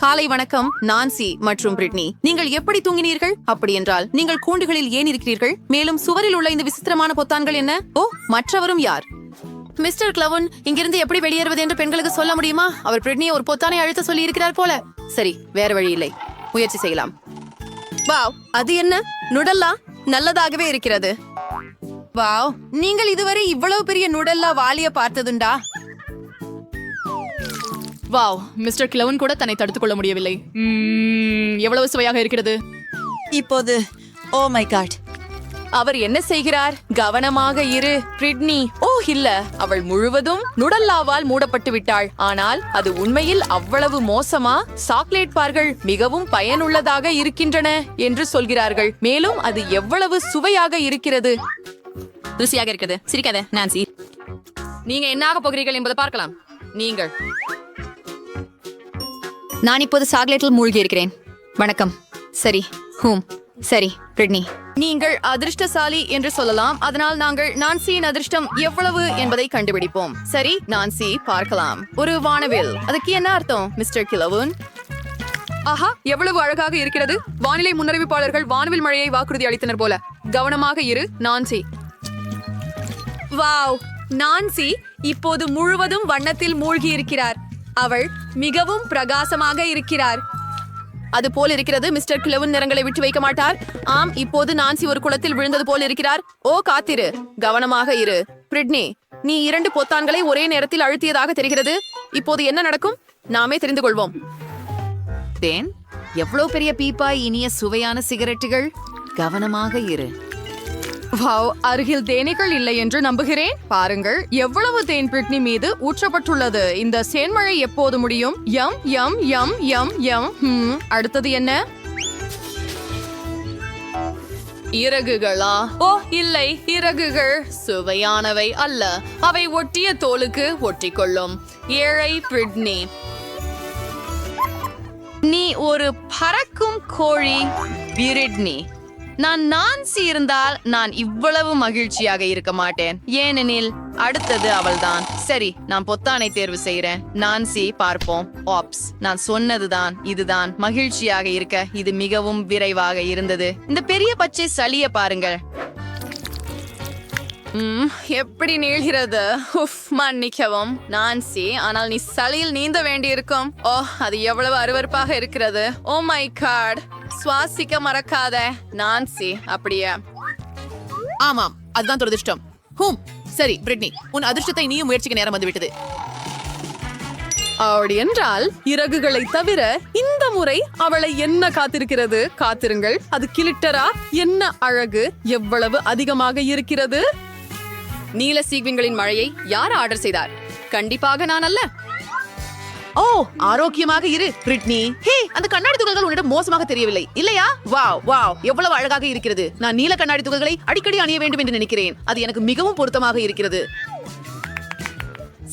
காலை வணக்கம் நான்சி மற்றும் பிரிட்னி. நீங்கள் எப்படி தூங்கினீர்கள்? அப்படி என்றால் நீங்கள் கூண்டுகளில் ஏன் இருக்கிறீர்கள்? மேலும் சுவரில் உள்ள இந்த விசித்திரமான பொத்தான்கள் என்ன? ஓ, மற்றவரும் யார்? மிஸ்டர் கிளவன் இங்கிருந்து எப்படி வெளியேறுவது என்று பெண்களுக்கு சொல்ல முடியுமா? அவர் பிரிட்னியை ஒரு பொத்தானை அழுத்த சொல்லி இருக்கிறார் போல. சரி, வேற வழி இல்லை, முயற்சி செய்யலாம். வாவ், அது என்ன? நுடல்லா நல்லதாகவே இருக்கிறது. வாவ், நீங்கள் இதுவரை இவ்வளவு பெரிய நுடல்லா வாலிய பார்த்ததுண்டா? வாவ், மிஸ்டர் கிளவன் கூட தன்னை தடுத்துக் கொள்ள முடியவில்லை. எவ்வளவு சுவையாக இருக்கிறது. இப்போது ஓ மை காட், அவர் என்ன செய்கிறார்? கவனமாக இரு பிரிட்னி. ஓ இல்ல, அவள் முழுவதும் நுடல்லாவால் மூடப்பட்டு விட்டாள். ஆனால் அது உண்மையில் அவ்வளவு மோசமா? சாக்லேட் பார்கள் மிகவும் பயனுள்ளதாக இருக்கின்றன என்று சொல்கிறார்கள். மேலும் அது எவ்வளவு சுவையாக இருக்கிறது. ருசியாக இருக்கிறது. சிரிக்காத நான்சி. நீங்க என்ன ஆக போகிறீர்கள் என்பதை பார்க்கலாம். நீங்கள் நான் இப்போது சாக்லேட்டில் மூழ்கி இருக்கிறேன். வணக்கம். சரி, சரி பிரிட்னி. நீங்கள் அதிர்ஷ்டசாலி என்று சொல்லலாம். அதனால் நாங்கள் நான்சியின் அதிர்ஷ்டம் எவ்வளவு என்பதை கண்டுபிடிப்போம். சரி நான்சி, பார்க்கலாம். ஒரு வானவில், அதுக்கு என்ன அர்த்தம் மிஸ்டர் கிளவன்? ஆஹா, எவ்வளவு அழகாக இருக்கிறது. வானிலை முன்னறிவிப்பாளர்கள் வானவில் மழையை வாக்குறுதி அளித்தனர் போல. கவனமாக இரு நான்சி. வாவ், நான்சி இப்போது முழுவதும் வண்ணத்தில் மூழ்கி இருக்கிறார். அவள் மிகவும் பிரகாசமாக இருக்கிறார். அது போல் இருக்கிறது. மிஸ்டர் கிளவன் நிறங்களை விட்டு வைக்க மாட்டார். ஆம், இப்போது நான்சி ஒரு குளத்தில் விழுந்தது போல் இருக்கிறார். ஓ காத்திரு, கவனமாக இரு பிரிட்னி. நீ 2 பொத்தான்களை ஒரே நேரத்தில் அழுத்தியதாக தெரிகிறது. இப்போது என்ன நடக்கும்? நாமே தெரிந்து கொள்வோம். தேன், எவ்வளவு பெரிய பீப்பாய், இனிய சுவையான சிகரெட்டுகள். கவனமாக இரு. வாவ், அருகில் தேனீக்கள் இல்லை என்று நம்புகிறேன். பாருங்கள் எவ்வளவு தேன் பிரிட்னி மீது ஊற்றப்பட்டுள்ளது. இந்த சேன்மழை எப்போது முடியும்? யம் யம் யம் யம் யம். அடுத்தது என்ன? இறகுகளா? ஓ இல்லை, இறகுகள் சுவையானவை அல்ல. அவை ஒட்டிய தோலுக்கு ஒட்டிக்கொள்ளும். ஏழை பிரிட்னி, நீ ஒரு பறக்கும் கோழி. பிரிட்னி, நான் நான்சி இருந்தால் நான் இவ்வளவு மகிழ்ச்சியாக இருக்க மாட்டேன். ஏனெனில் அடுத்தது அவள்தான். சரி, நான் பொத்தானை தேர்வு செய்கிறேன். நான்சி, பார்ப்போம். ஆப்ஸ், நான் சொன்னதுதான் இதுதான். மகிழ்ச்சியாக இருக்க இது மிகவும் விரைவாக இருந்தது. இந்த பெரிய பச்சை சளிய பாருங்கள். எப்படி நீள்கிறது. மன்னிக்கவும் நான்சி, ஆனால் நீ சளியில் நீந்த வேண்டியிருக்கும். ஓ, அது எவ்வளவு அருவருப்பாக இருக்கிறது. ஓ மை காட், சுவாசிக்க மறக்காத நான்சி. அப்படியே? ஆமாம், அதுதான் துரதிர்ஷ்டம். சரி பிரிட்னி, உன் அதிர்ஷ்டத்தை நீயும் முயற்சிக்க நேரம் வந்துவிட்டது. அப்படி என்றால் இறகுகளை தவிர இந்த முறை அவளை என்ன காத்திருக்கிறது? காத்திருங்கள், அது கிளிட்டரா? என்ன அழகு, எவ்வளவு அதிகமாக இருக்கிறது. நீல சீக்வின்களின் மழையை யார் ஆர்டர் செய்தார்? கண்டிப்பாக நான் அல்ல. ஓ, ஆரோக்கியமாக இரு பிரிட்னி. ஹே, அந்த கண்ணாடி துகள்கள் உன்னிடம் மோசமாக தெரியவில்லை இல்லையா? வாவ் வாவ், எவ்வளவு அழகாக இருக்கிறது. நான் நீல கண்ணாடி துகள்களை அடிக்கடி அணிய வேண்டும் என்று நினைக்கிறேன். அது எனக்கு மிகவும் பொருத்தமாக இருக்கிறது.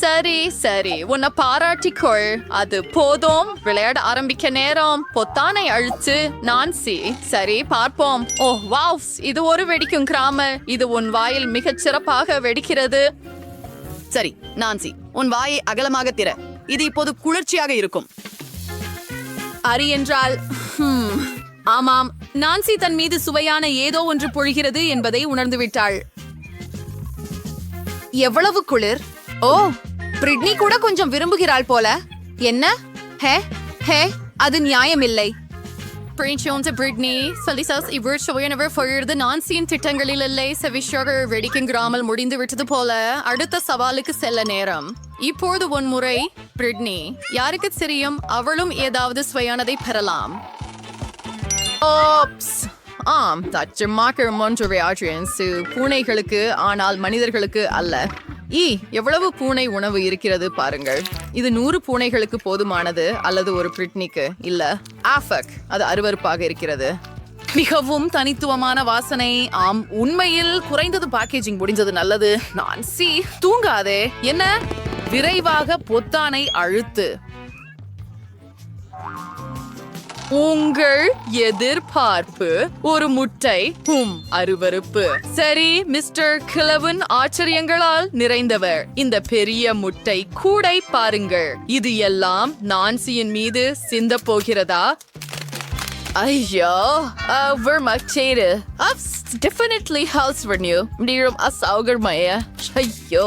சரி சரி, உன்னை பாராட்டிக்கொள். அது போதும், விளையாட ஆரம்பிக்க நேரம். பொத்தானை அழுத்து நான்சி. சரி, பார்ப்போம். ஓ வாவ், இது ஒரு வெடிக்கும் கிராமல். இது உன் வாயில் மிகச் சிறப்பாக வெடிக்கிறது. சரி நான்சி, உன் வாயை அகலமாக திற. இது இப்போது குளிர்ச்சியாக இருக்கும். அரி என்றால் ஆமாம், நான்சி தன் மீது சுவையான ஏதோ ஒன்று பொழிகிறது என்பதை உணர்ந்து விட்டாள். எவ்வளவு குளிர். ஓ, பிரிட்னி கூட கொஞ்சம் விரும்புகிறாள் போல. என்ன? ஹே ஹே, அது நியாயமில்லை. பிரிட்னி சலிசாஸ் இவர் சுவையானவர் பொழுது நான்சியின் திட்டங்களில் இல்லை. செவிஷாக வெடிக்குங்கிறாமல் முடிந்து விட்டது போல. அடுத்த சவாலுக்கு செல்ல நேரம். இப்போது ஒன் முறை பிரிட்னி. யாருக்கு தெரியும், அவளும் ஏதாவது சுவையானதை பெறலாம். ஆம், பூனைகளுக்கு, ஆனால் மனிதர்களுக்கு அல்ல. எவ்வளவு பூனை உணவு இருக்கிறது பாருங்கள். இது 100 பூனைகளுக்கு போதுமானது, அல்லது ஒரு பிரிட்னிக்கு இல்ல. ஆஃபக், அது அருவருப்பாக இருக்கிறது. மிகவும் தனித்துவமான வாசனை. ஆம், உண்மையில் குறைந்தது பேக்கேஜிங் முடிஞ்சது நல்லது. நான்சி, தூங்காதே. என்ன? விரைவாக பொத்தானை அழுத்து. உங்கள் எதிர்பார்ப்பு ஒரு முட்டை அருவருப்பு. சரி, மிஸ்டர் கிளவன் ஆச்சரியங்களால் நிறைந்தவர். இந்த பெரிய முட்டை கூடை பாருங்கள். இது எல்லாம் நான்சியின் மீது சிந்த போகிறதா? ஐயோ, vermachtede. Definitely house renew. நீரும் அசௌகரியமய. ஐயோ,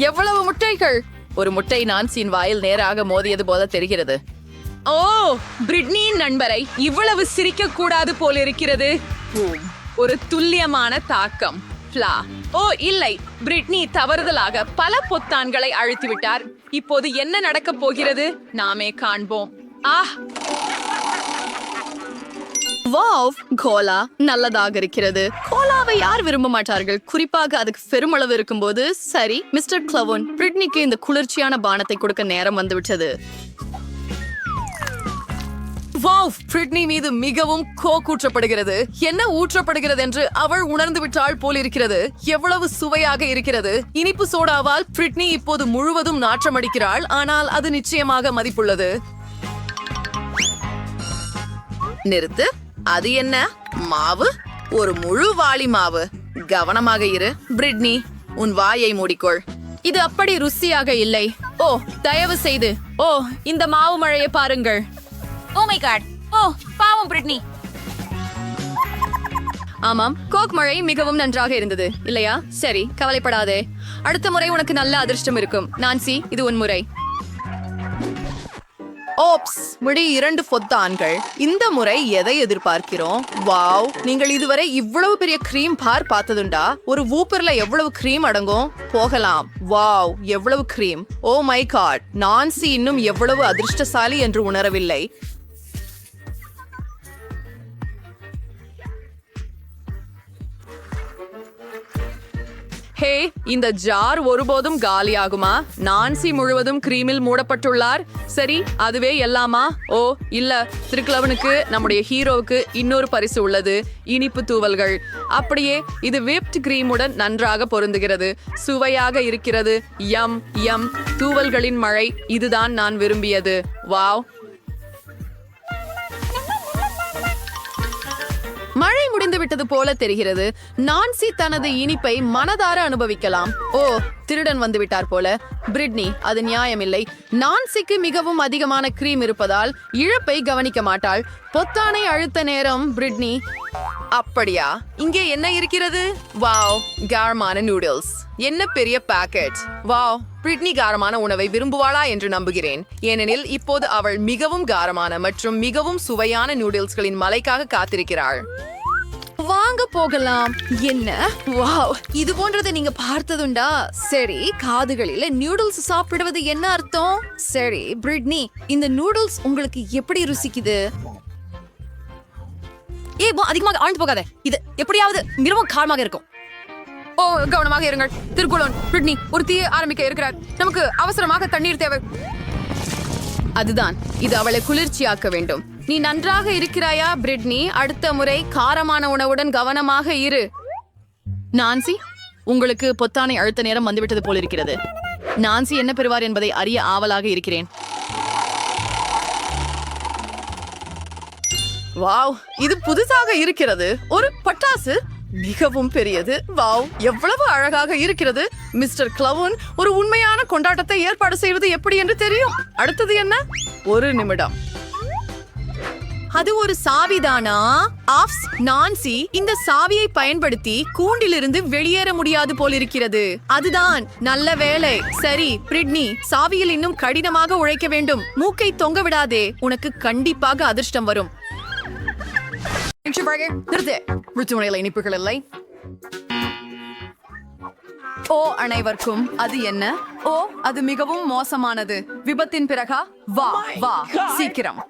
எவ்வளவு முட்டைகள்! ஒரு முட்டை நான்சியின் வாயில் நேராக மோதியது போல தெரிகிறது. ஓ, பிரிட்னியின் நண்பரை இவ்வளவு சிரிக்க கூடாது போல இருக்கிறது. ஒரு துல்லியமான தாக்கம். ஓ இல்லை, பிரிட்னி தவறுதலாக பல பொத்தான்களை அழுத்திவிட்டார். இப்போது என்ன நடக்கப் போகிறது நாமே காண்போம். வாவ், கோலா நல்லதாக இருக்கிறது. கோலாவை யார் விரும்ப மாட்டார்கள், குறிப்பாக அதுக்கு பெருமளவு இருக்கும்போது. சரி மிஸ்டர் கிளவன், பிரிட்னிக்கு இந்த குளிர்ச்சியான பானத்தை கொடுக்க நேரம் வந்துவிட்டது. வாவ், பிரிட்னி மீது மிகவும் ஊற்றப்படுகிறது. என்ன ஊற்றப்படுகிறது என்று அவள் உணர்ந்து விட்டாள் போல் இருக்கிறது. எவ்வளவு சுவையாக இருக்கிறது. இனிப்பு சோடாவால் பிரிட்னி இப்போது முழுவதும் நாற்றமடிக்கிறாள். ஆனால் அது நிச்சயமாக மதிப்புள்ளது. நிறுத்து. அது என்ன மாவு? ஒரு முழு வாளி மாவு. கவனமாக இரு பிரிட்னி, உன் வாயை மூடிக்கொள். இது அப்படி ருசியாக இல்லை. ஓ, தயவு செய்து. ஓ, இந்த மாவு மழையை பாருங்கள். ஓ மை காட். ஓ, பாவம் பிரிட்னி. ஆமாம், கோக் மழை மிகவும் நன்றாக இருந்தது இல்லையா? சரி, கவலைப்படாதே. அடுத்த முறை உனக்கு நல்ல அதிர்ஷ்டம் இருக்கும். நான்சி, இது உன் முறை. ஓப்ஸ், முடி 2 பொத்தான்கள். இந்த முறை எதை எதிர்பார்க்கிறோம்? வாவ், நீங்கள் இதுவரை இவ்வளவு பெரிய கிரீம் பார் பார்த்ததுண்டா? ஒரு வூப்பர்ல எவ்வளவு கிரீம் அடங்கும்? போகலாம். வாவ், எவ்வளவு cream! Oh my God, Nancy இன்னும் எவ்வளவு அதிர்ஷ்டசாலி என்று உணரவில்லை. ஹே, இந்த ஜார் ஒருபோதும் காலியாகுமா? நான்சி முழுவதும் கிரீமில் மூடப்பட்டுள்ளார். சரி, அதுவே எல்லாமா? ஓ இல்ல, திருக்கிழவனுக்கு, நம்முடைய ஹீரோவுக்கு இன்னொரு பரிசு உள்ளது. இனிப்பு தூவல்கள். அப்படியே இது விப்ட் கிரீமுடன் நன்றாக பொருந்துகிறது. சுவையாக இருக்கிறது. யம் யம். தூவல்களின் மழை. இதுதான் நான் விரும்பியது. வாவ், மழை முடிந்து விட்டது போல தெரிகிறது. நான்சி தனது இனிப்பை மனதார அனுபவிக்கலாம். ஓ, திருடன் வந்து விட்டார் போல. பிரிட்னி, அது நியாயமில்லை. நான்சிக்கு மிகவும் அதிகமான கிரீம் இருப்பதால் இழப்பை கவனிக்க மாட்டாள். பொத்தானை அழுத்த நேரம் பிரிட்னி. அப்படியா? இங்கே என்ன இருக்கிறது? வாவ், காரமான நூடுல்ஸ். என்ன பெரிய பாக்கெட்! வாவ், பிரிட்னி காரமான உணவை விரும்புவாளா என்று நம்புகிறேன். ஏனெனில் இப்போது அவள் மிகவும் காரமான மற்றும் மிகவும் சுவையான நூடுல்ஸ்களின் மலைக்காக காத்திருக்கிறாள். வாங்க போகலாம். என்ன? வாவ், இது போன்றதை நீங்க பார்த்ததுண்டா? சரி, காதுகளில் நூடுல்ஸ் சாப்பிடுவது என்ன அர்த்தம்? சரி பிரிட்னி, இந்த நூடுல்ஸ் உங்களுக்கு எப்படி ருசிக்குது? அதிகமாக ஆழ்ந்து போகாத. இது எப்படியாவது மிகவும் காரமாக இருக்கும். ஓ, கவனமாக இருங்கள் திருக்குளோன். பிரிட்னி ஒரு தீயை ஆரம்பிக்க இருக்கிறார். நமக்கு அவசரமாக தண்ணீர் தேவை. அதுதான், இது அவளை குளிர்ச்சியாக்க வேண்டும். நீ நன்றாக இருக்கிறாயா பிரிட்னி? அடுத்த முறை காரமான உணவுடன் கவனமாக இரு. நான்சி, உங்களுக்கு பொத்தானை அழுத்த நேரம் வந்துவிட்டது போல் இருக்கிறது. நான்சி என்ன பெறுவார் என்பதை அறிய ஆவலாக இருக்கிறேன். வாவ், இது புதுசாக இருக்கிறது. ஒரு பட்டாசு. மிகவும் பெரியது. வாவ், எவ்வளவு அழகாக இருக்கிறது. மிஸ்டர் கிளவன் ஒரு உண்மையான கொண்டாட்டத்தை ஏற்பாடு செய்வது எப்படி என்று தெரியும். அடுத்தது என்ன? ஒரு நிமிடம். அது ஒரு சாவிதானா? ஆஃப்ஸ், நான்சி இந்த சாவியை பயன்படுத்தி கூண்டிலிருந்து வெளியேற முடியாது போலிருக்கிறது. அதுதான் நல்ல வேலை. சரி பிரிட்னி, சாவியில் இன்னும் கடினமாக உழைக்க வேண்டும். மூக்கை தொங்க விடாதே, உனக்கு கண்டிப்பாக அதிர்ஷ்டம் வரும். இனிப்புகள் இல்லை. ஓ, அனைவருக்கும் அது என்ன? ஓ, அது மிகவும் மோசமானது. விபத்தின் பிறகா? வா வா சீக்கிரம்.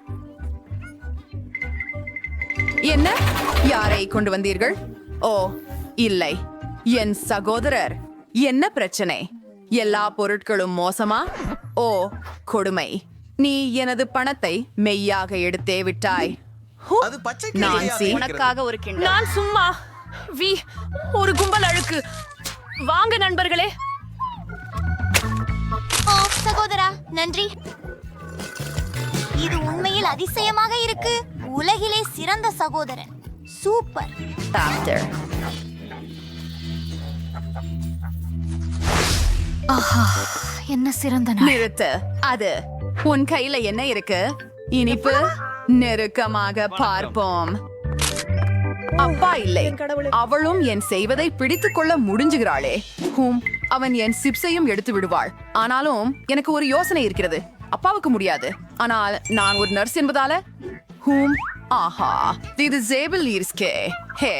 என்ன? யாரை கொண்டு வந்தீர்கள்? ஓ இல்லை, என் சகோதரர். என்ன பிரச்சனை? எல்லா பொருட்களும் மோசமா? ஓ கொடுமை. நீ எனது பணத்தை மெய்யாக எடுத்தே விட்டாய். நான்சி, உனக்காக ஒரு கிண்ணம். நான் சும்மா ஒரு கும்பல் அழுக்கு. வாங்க நண்பர்களே. ஓ சகோதரா, நன்றி. இது உண்மையில் அதிசயமாக இருக்கு. உலகிலே சிறந்த சகோதரன். சூப்பர். என்ன சிறந்த நாள். நிறுத்து. அது உன் கையில என்ன இருக்கு? இனிப்பு. நெருக்கமாக பார்ப்போம். அப்பா இல்லை, அவளும் என் செய்வதை பிடித்துக் கொள்ள முடிஞ்சுகிறாளே. அவன் என் சிப்ஸையும் எடுத்து விடுவாள். ஆனாலும் எனக்கு ஒரு யோசனை இருக்கிறது. அப்பாவுக்கு முடியாது, ஆனால் நான் ஒரு நர்ஸ் என்பதால ஆஹா, இது ஜேபிள் இருக்கே. ஹே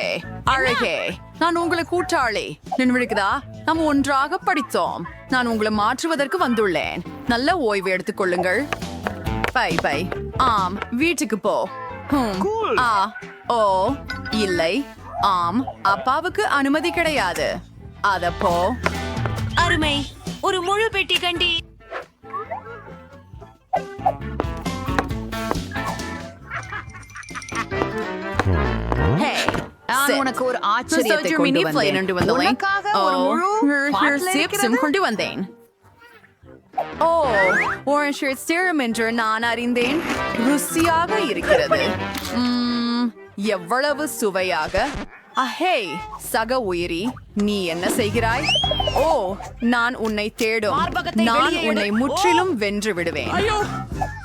அழகே, நான் உங்களை கூட்டாளி நினைவிருக்குதா? நாம் ஒன்றாக படித்தோம். நான் உங்களை மாற்றுவதற்கு வந்துள்ளேன். நல்ல ஓய்வு எடுத்துக் கொள்ளுங்கள். Bye bye. ஆம், வீட்டுக்கு போ. ஓ இல்லை, ஆம், அப்பாவுக்கு அனுமதி கிடையாது. அத போ. அருமை. ஒரு முழு பெட்டி கண்டி. நான் உனக்கு ஒரு ஆச்சரியத்தை கொண்டு வந்தேன். உனக்காக ஒரு முழு சிப்ஸும் கொண்டு வந்தேன். ஓ, orange serum என்று நான் அறிந்தேன். ருசியாக இருக்கிறது. எவ்வளவு சுவையாக. அஹே, சக உயிரி, நீ என்ன செய்கிறாய்? ஓ, நான் உன்னை தேடும். நான் உன்னை முற்றிலும் வென்று விடுவேன்.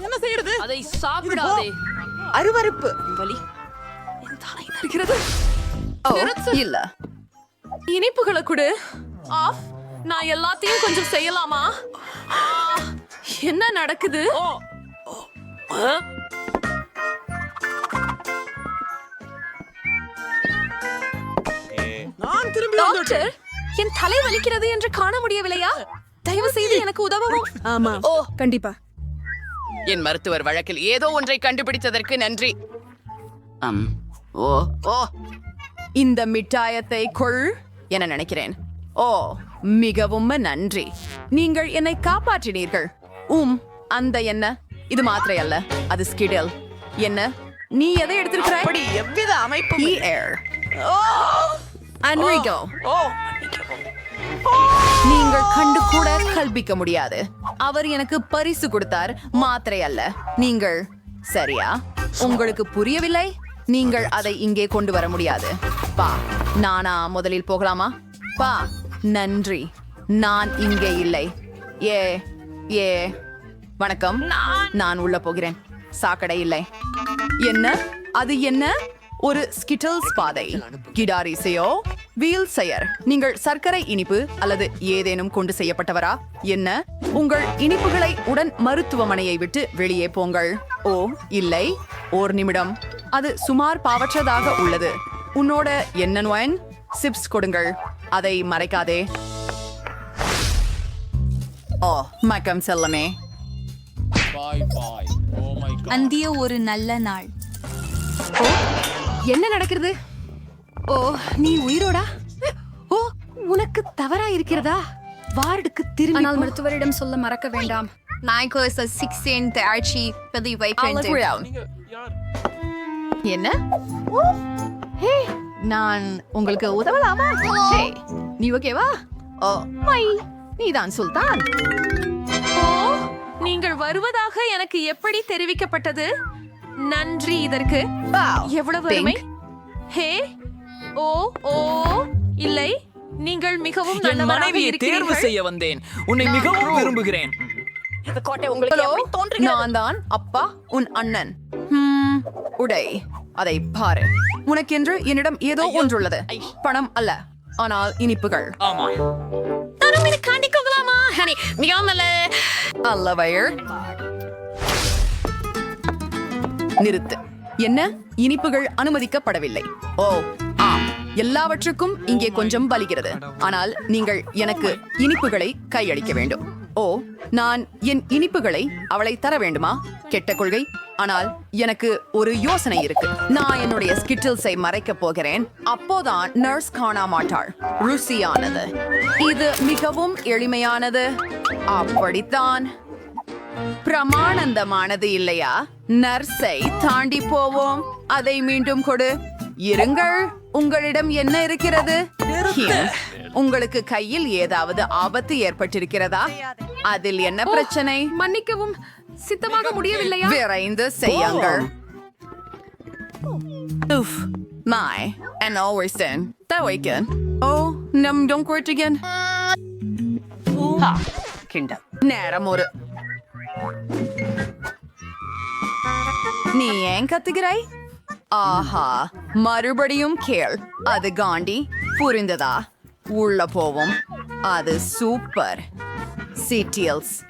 என்ன செய்யறது? அதை சாப்பிடாதே. அருவருப்பு. ஓ, இல்ல. இனிப்புகளை கொடு. ஆஃப். நான் எல்லாத்தையும் கொஞ்சம் செய்யலாமா? என்ன நடக்குது? டாக்டர், என் தலை வலிக்கிறது என்று காண முடியவில்லையா? தயவு செய்து எனக்கு உதவவும். ஆமா, ஓ கண்டிப்பா. என் மருத்துவர் வழக்கில் ஏதோ ஒன்றை கண்டுபிடித்ததற்கு நன்றி. ஓ ஓ, இந்த மிட்டாயத்தை கொள் என நினைக்கிறேன். ஓ, மிகவும் நன்றி. நீங்கள் என்னை காப்பாற்றினீர்கள். அந்த என்ன? இது மாத்திரை அல்ல, அது ஸ்கிடல். என்ன? நீ எதை எடுத்திருக்கிறாய்? அப்படி எவ்வித அமைப்பு. Enrico. நீங்கள் கண்டு கூட கல்பிக்க முடியாது. அவர் எனக்கு பரிசு கொடுத்தார், மாத்திரை அல்ல. நீங்கள் சரியா? உங்களுக்கு புரியவில்லை? நீங்கள் அதை இங்கே கொண்டு வர முடியாது. பா, நானா முதலில் போகலாமா? பா, நன்றி. நான் இங்கே இல்லை. ஏ ஏ வணக்கம். நான் உள்ள போகிறேன். சாக்கடை இல்லை. என்ன? அது என்ன? ஒரு ஸ்கிட்டல்ஸ் பாதை. கிடாரிசையோ வீல் செயர். நீங்கள் சர்க்கரை இனிப்பு அல்லது ஏதேனும் கொண்டு செய்யப்பட்டவரா? என்ன? உங்கள் இனிப்புகளை உடன் மருத்துவமனையை விட்டு வெளியே போங்கள். ஓ இல்லை, ஓர் நிமிடம். அது சுமார் பாவற்றதாக உள்ளது. உன்னோட என்ன நோயன்? சிப்ஸ் கொடுங்கள். அதை மறைக்காதே. ஓ, மக்கம் செல்லமே. அந்திய ஒரு நல்ல நாள். ஓ, என்ன நடக்கிறது? ஓ, நீ உயிரோடா? ஓ, உனக்கு தவறா இருக்கிறதா? வார்டுக்கு திரும்பி. ஆனால் மருத்துவரிடம் சொல்ல மறக்க வேண்டாம். என்ன? ஹே, நான் உங்களுக்கு உதவலாமா? ஹே, நீ ஓகேவா? ஓ மை, நீதான் சுல்தான். ஓ, நீங்கள் வருவதாக எனக்கு எப்படி தெரிவிக்கப்பட்டது? நன்றி இதற்கு. எவ்வளவு அருமை. ஹே, ஓ ஓ இல்லை, நீங்கள் மிகவும் நல்லவராக மனைவியை தேர்வு இருக்கிறீர்கள். செய்ய வந்தேன். உன்னை மிகவும் விரும்புகிறேன். நான் தான் அப்பா, உன் அண்ணன். உடை, அதை பாரு. உனக்கென்று என்னிடம் ஏதோ ஒன்றுள்ளது. பணம் அல்ல, ஆனால் இனிப்புகள். ஆமா, அல்லவையர். நிறுத்து. என்ன? இனிப்புகள் அனுமதிக்கப்படவில்லை. ஓ ஆம், எல்லாவற்றுக்கும் இங்கே கொஞ்சம் பலிக்கிறது. ஆனால் நீங்கள் எனக்கு இனிப்புகளை கையளிக்க வேண்டும். ஓ, நான் என் இனிப்புகளை அவளை தர வேண்டுமா? கெட்ட கொள்கை. ஆனால் எனக்கு ஒரு யோசனை இருக்கு. நான் என்னுடைய ஸ்கிட்டில்ஸை மறைக்க போகிறேன். அப்போதான் நர்ஸ் காண மாட்டாள். ருசியானது. இது மிகவும் எளிமையானது. அப்படித்தான். பிரமானந்தமானது இல்லையா? நர்ஸை தாண்டி போவோம். அதை மீண்டும் கொடு. இருங்கள், உங்களிடம் என்ன இருக்கிறது? உங்களுக்கு கையில் ஏதாவது ஆபத்து ஏற்பட்டிருக்கிறதா? அதில் என்ன பிரச்சனை? மன்னிக்கவும், சித்தமாக முடியவில்லையா? விரைந்து செய்யுங்கள். Oof. My. And always then. That weekend. Oh, num don't quit again. Ha. Kinder. நேரம் ஒரு நீ ஏன் கத்துகிறாய்? ஆஹா, மறுபடியும் கேள். அது காண்டி புரிந்ததா? உள்ள போவோம். அது சூப்பர். சிட்டியல்ஸ்.